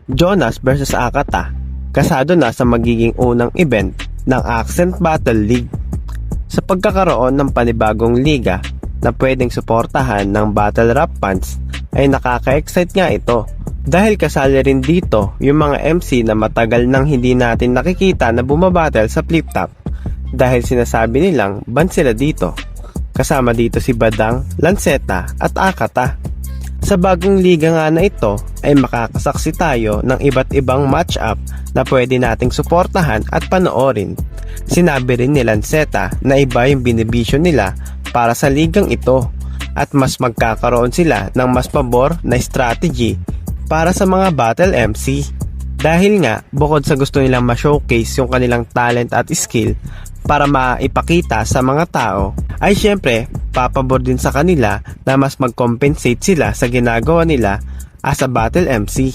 Jonas versus Akata, kasado na sa magiging unang event ng Accent Battle League. Sa pagkakaroon ng panibagong liga na pwedeng suportahan ng battle rap fans ay nakaka-excite nga ito dahil kasali rin dito yung mga MC na matagal nang hindi natin nakikita na bumabattle sa flip top dahil sinasabi nilang ban sila dito. Kasama dito si Badang, Lanceta at Akata. Sa bagong liga nga na ito ay makakasaksi tayo ng iba't ibang matchup na pwede nating suportahan at panoorin. Sinabi rin ni Lanceta na iba yung binibisyon nila para sa ligang ito at mas magkakaroon sila ng mas pabor na strategy para sa mga battle MC. Dahil nga bukod sa gusto nilang ma-showcase yung kanilang talent at skill para maipakita sa mga tao, ay syempre papabor din sa kanila na mas mag-compensate sila sa ginagawa nila as a battle MC.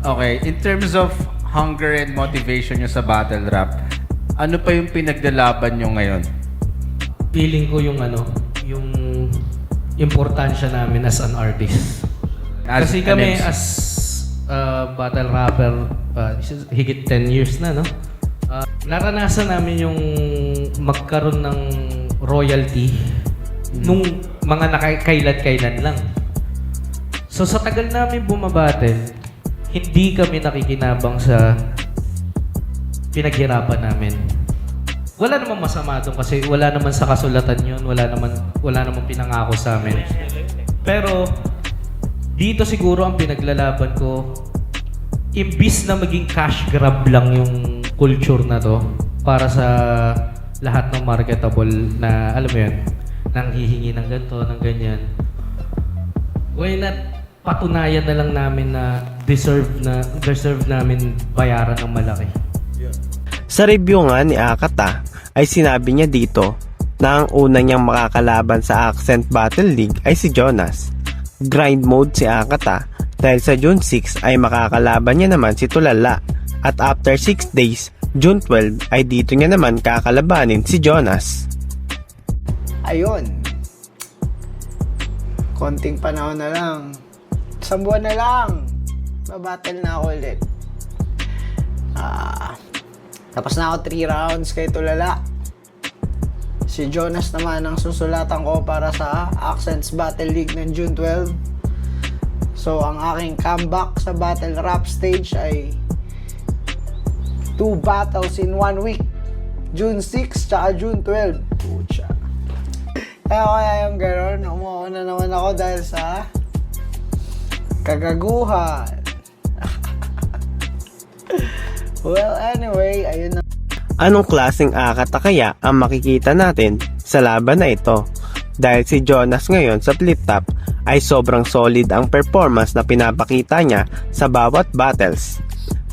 Okay, in terms of hunger and motivation nyo sa battle rap, ano pa yung pinaglalaban nyo ngayon? Feeling ko yung importansya namin as an artist. Kasi kami as battle rapper, higit 10 years na, no? Naranasan namin yung magkaroon ng royalty nung mga nakakailan-kailan lang. So sa tagal namin bumabattle, hindi kami nakikinabang sa pinaghirapan namin. Wala namang masama doon kasi wala naman sa kasulatan yun, wala naman pinangako sa amin. Pero dito siguro ang pinaglalaban ko, imbis na maging cash grab lang yung culture na to para sa lahat ng marketable na, alam mo yun, nang hihingi ng ganito, ng ganyan. Why not patunayan na lang namin na deserve namin bayaran ng malaki. Sa review nga ni Akata ay sinabi niya dito na ang una niyang makakalaban sa Accent Battle League ay si Jonas. Grind mode si Akata dahil sa June 6 ay makakalaban niya naman si Tulala at after 6 days, June 12 ay dito niya naman kakalabanin si Jonas. Ayun. Konting panahon na lang. Isang buwan na lang. Babattle na ako ulit. Tapos na ako 3 rounds kay Tulala. Si Jonas naman ang susulatan ko para sa Accents Battle League ng June 12. So ang aking comeback sa battle rap stage ay 2 battles in 1 week. June 6 tsaka June 12. Pucha. Kaya yung gano'n, umuuna naman ako dahil sa kagaguhan. Well, anyway, ayun na. Anong klaseng Akata kaya ang makikita natin sa laban na ito? Dahil si Jonas ngayon sa flip top ay sobrang solid ang performance na pinapakita niya sa bawat battles.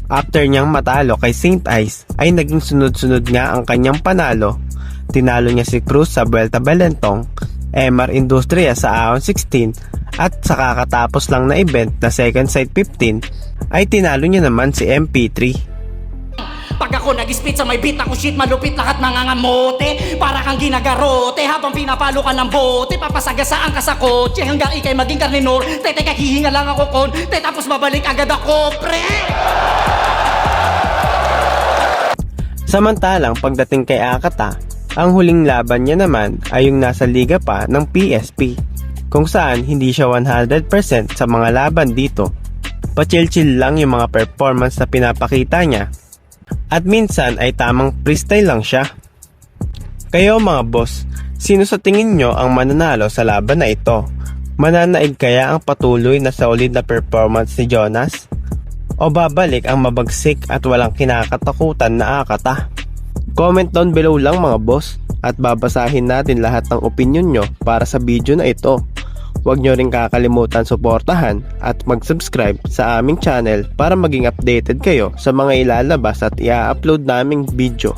After niyang matalo kay Saint Ice ay naging sunod-sunod nga ang kanyang panalo. Tinalo niya si Cruz sa Vuelta Balentong, MR Industria sa Ahon 16 at sa kakatapos lang na event na Second Sight 15 ay tinalo niya naman si MP3. Pag ako nag-spit sa may beat ako shit, malupit lahat nangangamote. Para kang ginagarote habang pinapalo ka ng bote. Papasagasaan ka sa kotse hanggang ikay maging karninor. Teka hihinga lang ako konti tapos babalik agad ako, pre. Samantalang pagdating kay Akata, ang huling laban niya naman ay yung nasa liga pa ng PSP, kung saan hindi siya 100% sa mga laban dito. Pa-chill-chill lang yung mga performance na pinapakita niya. At minsan ay tamang freestyle lang siya. Kayo mga boss, sino sa tingin nyo ang mananalo sa laban na ito? Mananaig kaya ang patuloy na solid na performance ni Jonas? O babalik ang mabagsik at walang kinakatakutan na Akata? Comment down below lang mga boss at babasahin natin lahat ng opinion nyo para sa video na ito. Huwag nyo rin kakalimutan suportahan at mag-subscribe sa aming channel para maging updated kayo sa mga ilalabas at i-upload naming video.